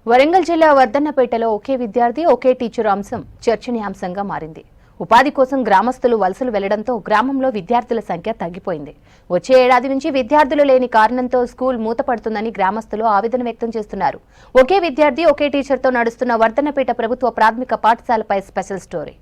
వరంగల్ జిల్లా వర్ధన్నపేటలో ఒకే విద్యార్థి ఒకే టీచర్ అంశం చర్చనీయాంశంగా మారింది. ఉపాధి కోసం గ్రామస్తులు వలసలు వెళ్లడంతో గ్రామంలో విద్యార్థుల సంఖ్య తగ్గిపోయింది. వచ్చే ఏడాది నుంచి విద్యార్థులు లేని కారణంతో స్కూల్ మూతపడుతుందని గ్రామస్తులు ఆవేదన వ్యక్తం చేస్తున్నారు. ఒకే విద్యార్థి ఒకే టీచర్తో నడుస్తున్న వర్ధన్నపేట ప్రభుత్వ ప్రాథమిక పాఠశాలపై స్పెషల్ స్టోరీ.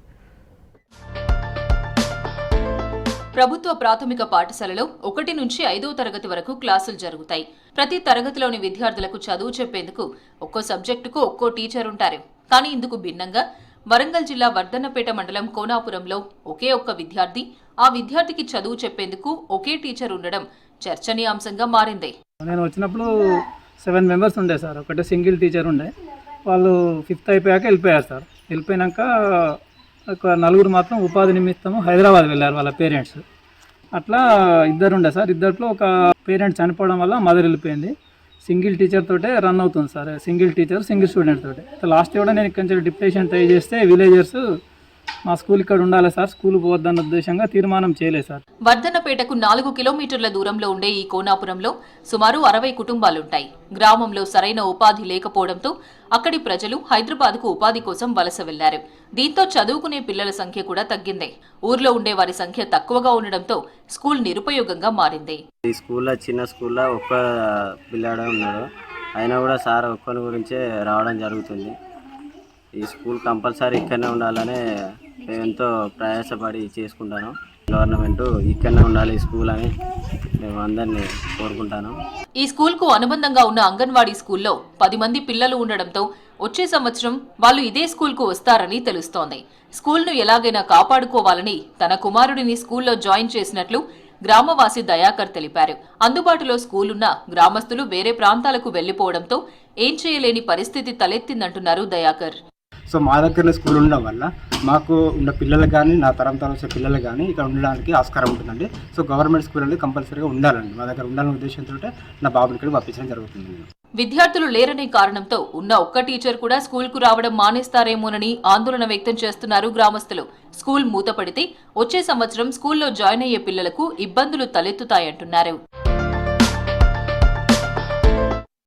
ప్రభుత్వ ప్రాథమిక పాఠశాలలో 1 నుంచి 5వ తరగతి వరకు క్లాసులు జరుగుతాయి. ప్రతి తరగతిలోని విద్యార్థులకు చదువు చెప్పేందుకు ఒక్కో సబ్జెక్టుకు ఒక్కో టీచర్ ఉంటారు. కానీ ఇందుకు భిన్నంగా వరంగల్ జిల్లా వర్ధన్నపేట మండలం కోనాపురంలో ఒకే ఒక్క విద్యార్థి, ఆ విద్యార్థికి చదువు చెప్పేందుకు ఒకే టీచర్ ఉండడం చర్చనీయాంశంగా మారింది. నేను వచ్చినప్పుడు 7 మెంబర్స్ ఉండే సార్. ఒకటే సింగిల్ టీచర్ ఉండే. వాళ్ళు 5th అయిపోయాక వెళ్ళిపోయారు సార్. వెళ్ళిపోయినాక ఒక 4 మాత్రం ఉపాధి నిమిత్తము హైదరాబాద్ వెళ్ళారు వాళ్ళ పేరెంట్స్. అట్లా 2 ఉండే సార్. 2లో ఒక పేరెంట్ చనిపోవడం వల్ల మదర్ వెళ్ళిపోయింది. సింగిల్ టీచర్ తోటే రన్ అవుతుంది sir. Single teacher single student తోటే. లాస్ట్ కూడా నేను ఇక్కడ నుంచి డిప్యుటేషన్ ట్రై చేస్తే విలేజర్స్ మా స్కూల్ ఇక్కడ ఉండాలి సార్, స్కూల్ పోవద్దన్న ఉద్దేశంగా తీర్మానం చేయలేదు సార్. వర్ధన్నపేటకు 4 కిలోమీటర్ల దూరంలో ఉండే ఈ కోనాపురంలో సుమారు 60 కుటుంబాలుంటాయి. గ్రామంలో సరైన ఉపాధి లేకపోవడంతో అక్కడి ప్రజలు హైదరాబాద్కు ఉపాధి కోసం వలస వెళ్లారు. దీంతో చదువుకునే పిల్లల సంఖ్య కూడా తగ్గింది. ఊర్లో ఉండే వారి సంఖ్య తక్కువగా ఉండడంతో స్కూల్ నిరుపయోగంగా మారింది. ఈ స్కూల్లో చిన్న స్కూల్లో ఒక్క పిల్లాడే ఉన్నాడు. అయినా కూడా సార్ ఒక్కరి గురించే రావడం జరుగుతుంది. ఈ స్కూల్ కంపల్సరీ ఇక్కడనే ఉండాలని ఎంతో ప్రయాసపడి చేసుకుంటాను. గవర్నమెంట్ ఇక్కడనే ఉండాలి ఈ స్కూల్ అని మేము అందరినీ కోరుకుంటాను. ఈ స్కూల్కు అనుబంధంగా ఉన్న అంగన్వాడీ స్కూల్లో 10 మంది పిల్లలు ఉండడంతో వచ్చే సంవత్సరం వాళ్ళు ఇదే స్కూల్కు వస్తారని తెలుస్తోంది. స్కూల్ను ఎలాగైనా కాపాడుకోవాలని తన కుమారుడిని స్కూల్లో జాయిన్ చేసినట్లు గ్రామవాసి దయాకర్ తెలిపారు. అందుబాటులో స్కూలున్న గ్రామస్తులు వేరే ప్రాంతాలకు వెళ్లిపోవడంతో ఏం చేయలేని పరిస్థితి తలెత్తిందంటున్నారు దయాకర్. సో మా దగ్గరలో స్కూల్ ఉండడం వల్ల మాకు ఉన్న పిల్లలకు కానీ నా తరం వచ్చే పిల్లలకు కానీ ఇక్కడ ఉండడానికి ఆస్కారం ఉంటుందండి. సో గవర్నమెంట్ స్కూల్ అనేది కంపల్సరీగా ఉండాలండి. మా దగ్గర ఉండాలనే ఉద్దేశంతో నా బాబుని ఇక్కడ పంపించడం జరుగుతుంది. విద్యార్థులు లేరనే కారణంతో ఉన్న ఒక్క టీచర్ కూడా స్కూల్కు రావడం మానేస్తారేమోనని ఆందోళన వ్యక్తం చేస్తున్నారు గ్రామస్తులు. స్కూల్ మూతపడితే వచ్చే సంవత్సరం స్కూల్లో జాయిన్ అయ్యే పిల్లలకు ఇబ్బందులు తలెత్తుతాయంటున్నారు.